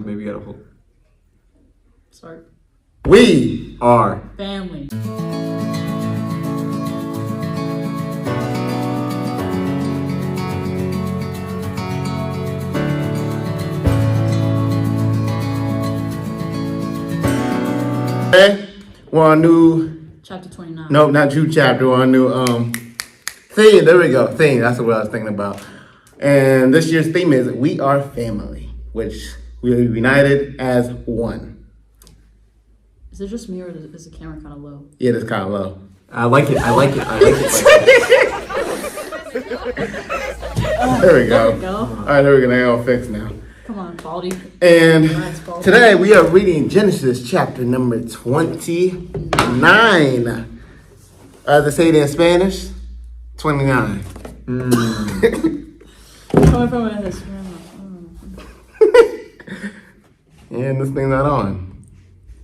maybe you gotta hold. Sorry. We are Family. We're on new. Chapter 29. Nope, not new chapter. We're on new theme. There we go. Theme. That's what I was thinking about. And this year's theme is "We Are Family," which we are united as one. Is it just me or is the camera kind of low? Yeah, it's kind of low. I like it. There we go. There we go. All right, there we go. They're all fixed now. Come on, Baldy. And Nice, Baldy. today we are reading Genesis chapter number 29. As they say it in Spanish, 29. Coming from a history. And this thing's not on.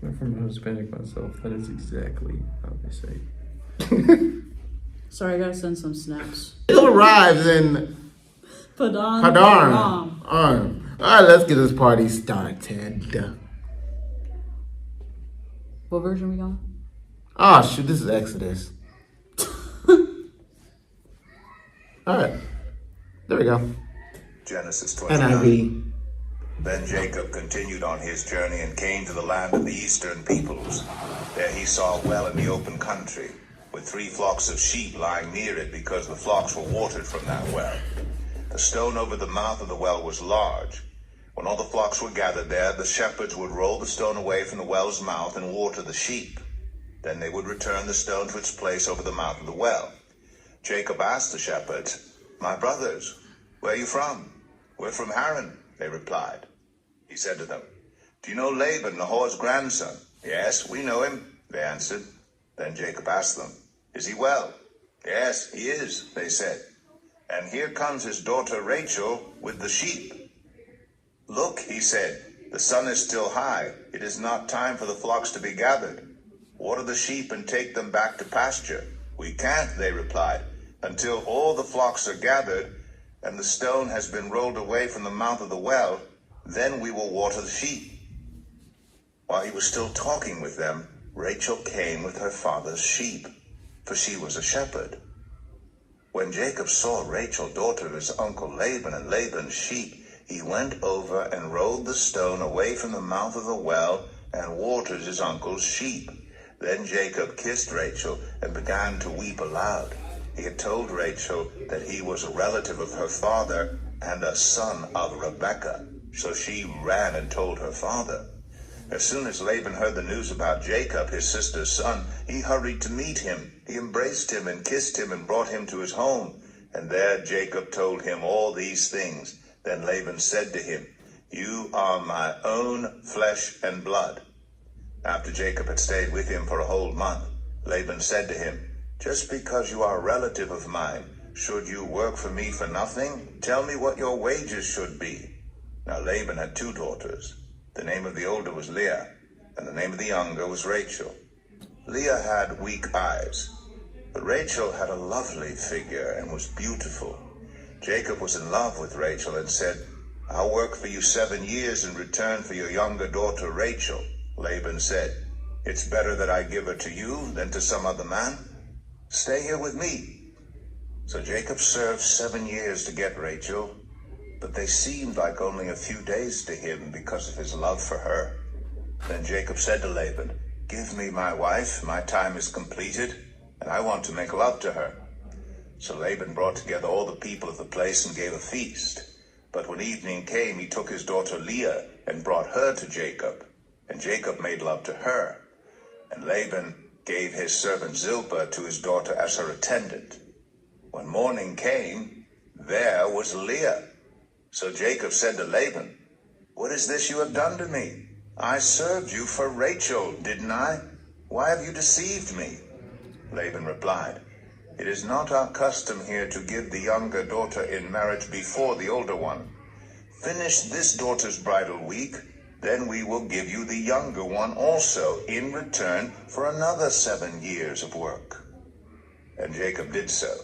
I'm from Hispanic myself. That is exactly how they say. Sorry, I gotta send some snaps. It arrives in Padan. All right, let's get this party started. What version we got? Oh, shoot, this is Exodus. All right, there we go. Genesis 29. NIV. Then Jacob continued on his journey and came to the land of the eastern peoples. There he saw a well in the open country, with 3 flocks of sheep lying near it because the flocks were watered from that well. The stone over the mouth of the well was large. When all the flocks were gathered there, the shepherds would roll the stone away from the well's mouth and water the sheep. Then they would return the stone to its place over the mouth of the well. Jacob asked the shepherds, "My brothers, where are you from?" "We're from Haran," they replied. He said to them, "Do you know Laban, Nahor's grandson?" "Yes, we know him," they answered. Then Jacob asked them, "Is he well?" "Yes, he is," they said. "And here comes his daughter Rachel with the sheep." "Look," he said, "the sun is still high. It is not time for the flocks to be gathered. Water the sheep and take them back to pasture." "We can't," they replied, "until all the flocks are gathered and the stone has been rolled away from the mouth of the well. Then we will water the sheep." While he was still talking with them, Rachel came with her father's sheep, for she was a shepherd. When Jacob saw Rachel, daughter of his uncle Laban, and Laban's sheep, he went over and rolled the stone away from the mouth of the well and watered his uncle's sheep. Then Jacob kissed Rachel and began to weep aloud. He had told Rachel that he was a relative of her father and a son of Rebekah, so she ran and told her father. As soon as Laban heard the news about Jacob, his sister's son, he hurried to meet him. He embraced him and kissed him and brought him to his home. And there Jacob told him all these things. Then Laban said to him, "You are my own flesh and blood." After Jacob had stayed with him for a whole month, Laban said to him, "Just because you are a relative of mine, should you work for me for nothing? Tell me what your wages should be." Now Laban had 2 daughters. The name of the older was Leah, and the name of the younger was Rachel. Leah had weak eyes, but Rachel had a lovely figure and was beautiful. Jacob was in love with Rachel and said, "I'll work for you 7 years in return for your younger daughter Rachel." Laban said, "It's better that I give her to you than to some other man. Stay here with me." So Jacob served 7 years to get Rachel, but they seemed like only a few days to him because of his love for her. Then Jacob said to Laban, "Give me my wife, my time is completed, and I want to make love to her." So Laban brought together all the people of the place and gave a feast. But when evening came, he took his daughter Leah and brought her to Jacob, and Jacob made love to her. And Laban gave his servant Zilpah to his daughter as her attendant. When morning came, there was Leah. So Jacob said to Laban, "What is this you have done to me? I served you for Rachel, didn't I? Why have you deceived me?" Laban replied, "It is not our custom here to give the younger daughter in marriage before the older one. Finish this daughter's bridal week, then we will give you the younger one also in return for another 7 years of work." And Jacob did so.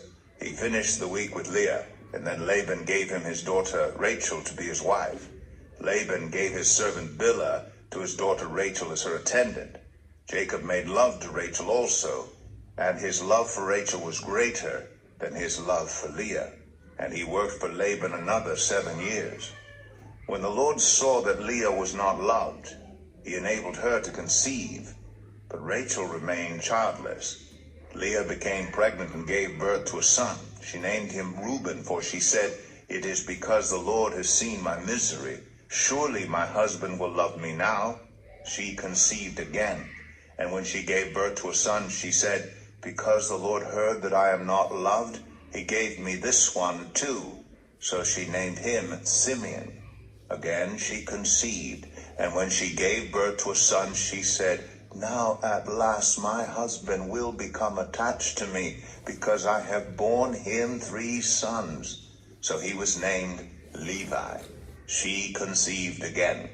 He finished the week with Leah, and then Laban gave him his daughter Rachel to be his wife. Laban gave his servant Bilhah to his daughter Rachel as her attendant. Jacob made love to Rachel also, and his love for Rachel was greater than his love for Leah, and he worked for Laban another 7 years. When the Lord saw that Leah was not loved, he enabled her to conceive, but Rachel remained childless. Leah became pregnant and gave birth to a son. She named him Reuben, for she said, "It is because the Lord has seen my misery. Surely my husband will love me now." She conceived again, and when she gave birth to a son, she said, "Because the Lord heard that I am not loved, he gave me this one too." So she named him Simeon. Again she conceived, and when she gave birth to a son, she said, "Now at last my husband will become attached to me, because I have borne him 3 sons." So he was named Levi. She conceived again,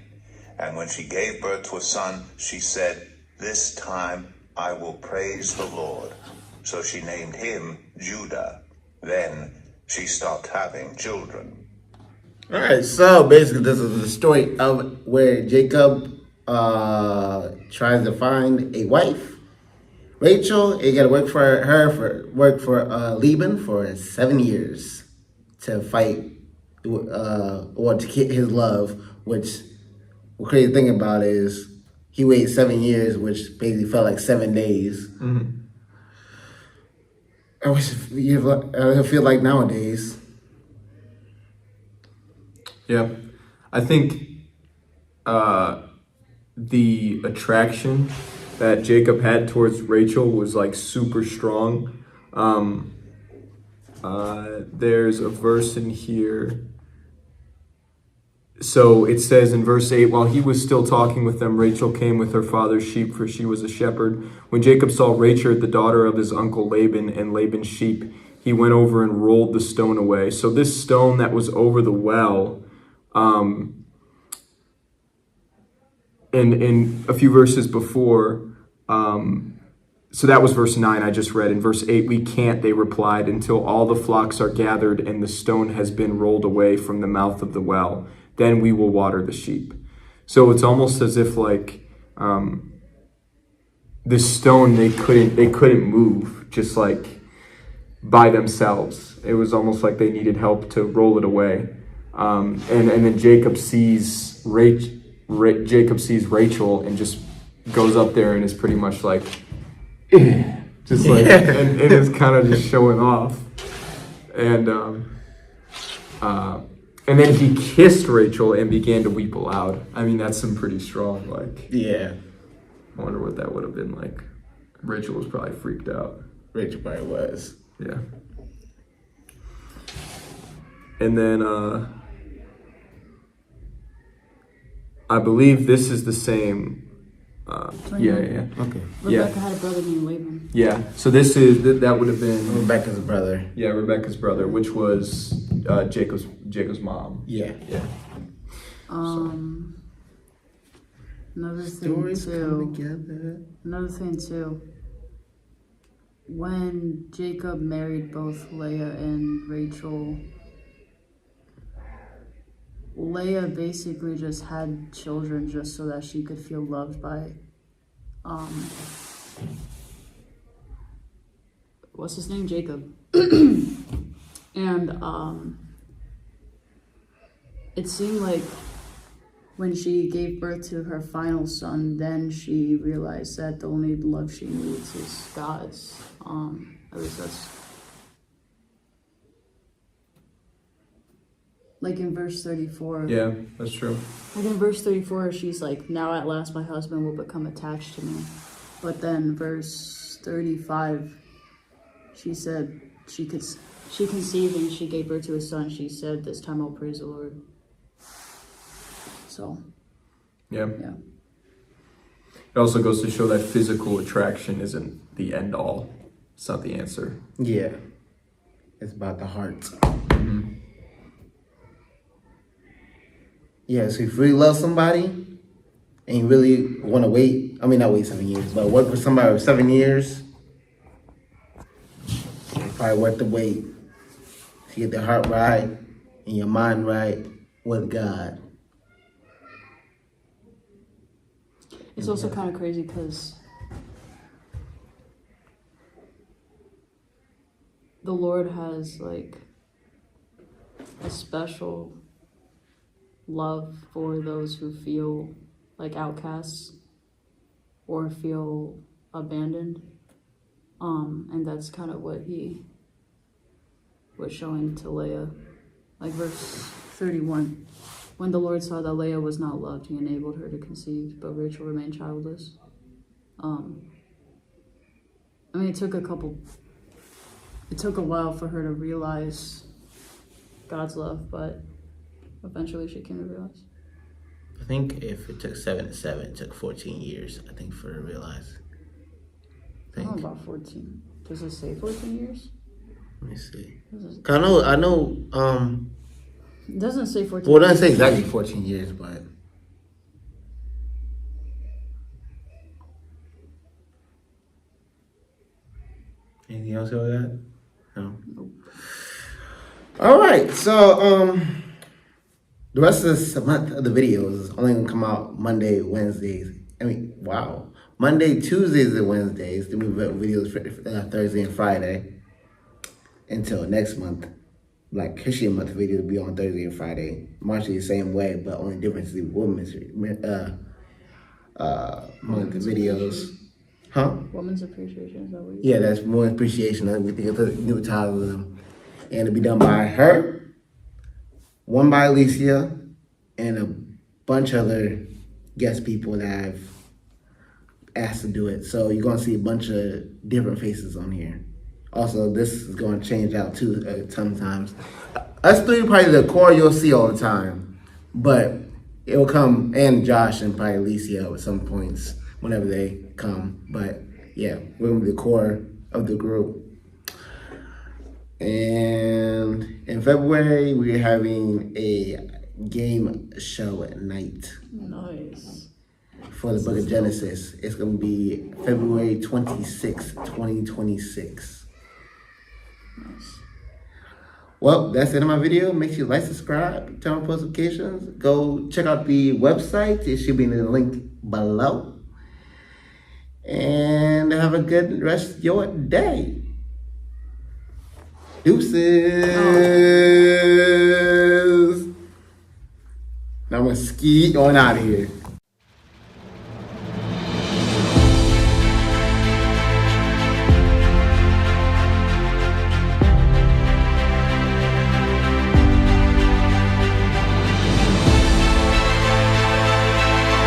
and when she gave birth to a son, she said, "This time I will praise the Lord." So she named him Judah. Then she stopped having children. All right, so basically, this is the story of where Jacob tries to find a wife. Rachel, he got to work for Laban for 7 years to fight or to get his love. Which the crazy thing about is he waited 7 years, which basically felt like 7 days. Mm-hmm. I wish I feel like nowadays. Yeah, I think the attraction that Jacob had towards Rachel was like super strong. There's a verse in here. So it says in verse 8, while he was still talking with them, Rachel came with her father's sheep, for she was a shepherd. When Jacob saw Rachel, the daughter of his uncle Laban, and Laban's sheep, he went over and rolled the stone away. So this stone that was over the well, in a few verses before, so that was verse 9 I just read. In verse 8, we can't, they replied, until all the flocks are gathered and the stone has been rolled away from the mouth of the well. Then we will water the sheep. So it's almost as if like this stone they couldn't move just like by themselves. It was almost like they needed help to roll it away. And then Jacob sees Rachel and just goes up there and is pretty much like just like and is kind of just showing off. And then he kissed Rachel and began to weep aloud. I mean, that's some pretty strong, like... Yeah. I wonder what that would have been like. Rachel was probably freaked out. Rachel probably was. Yeah. And then, I believe this is the same... Yeah. Okay. Rebecca had a brother named Laban. Yeah, so that would have been... Rebecca's brother. Yeah, Rebecca's brother, which was Jacob's mom. Yeah. Another Stories thing come too. together. Another thing too. When Jacob married both Leah and Rachel, Leah basically just had children just so that she could feel loved by what's his name? Jacob. And it seemed like when she gave birth to her final son, then she realized that the only love she needs is God's. At least that's like in verse 34. Yeah, that's true. Like in verse 34, she's like, "Now at last my husband will become attached to me." But then verse 35, she said she conceived and she gave birth to a son. She said, "This time I'll praise the Lord." So, Yeah. yeah. It also goes to show that physical attraction isn't the end all. It's not the answer. Yeah. It's about the heart. Mm-hmm. Yeah, so if you really love somebody and you really want to not wait 7 years, but work with somebody for 7 years, it's probably worth the wait to get the heart right and your mind right with God. It's also kind of crazy because the Lord has like a special love for those who feel like outcasts or feel abandoned. And that's kind of what he was showing to Leah. Like verse 31. When the Lord saw that Leah was not loved, he enabled her to conceive, but Rachel remained childless. I mean, it took a while for her to realize God's love, but eventually she came to realize. I think if it took 7 to 7, it took 14 years, I think, for her to realize. I don't know about 14. Does it say 14 years? Let me see. 'Cause I know, it doesn't say 14 well, it doesn't say exactly 14 years, but. Anything else over that? No. Nope. All right, so the rest of this month of the videos is only gonna come out Monday, Wednesdays. Monday, Tuesdays, and Wednesdays. Then we have videos for Thursday and Friday until next month. Like Christian month videos will be on Thursday and Friday. Marching the same way, but only difference is the women's month videos. Huh? Women's appreciation, is that what you Yeah, that's more appreciation. We think of the new title of them. And it'll be done by her, one by Alicia, and a bunch of other guest people that I've asked to do it. So you're going to see a bunch of different faces on here. Also, this is going to change out too sometimes. Us three, probably the core you'll see all the time. But it will come, and Josh and probably Alicia at some points whenever they come. But yeah, we're going to be the core of the group. And in February, we're having a game show at night Nice. for the Book of Genesis. It's going to be February 26th, 2026. Nice. Well, that's the end of my video. Make sure you like, subscribe, turn on post notifications. Go check out the website. It should be in the link below. And have a good rest of your day. Deuces. Now I'm going to ski on out of here.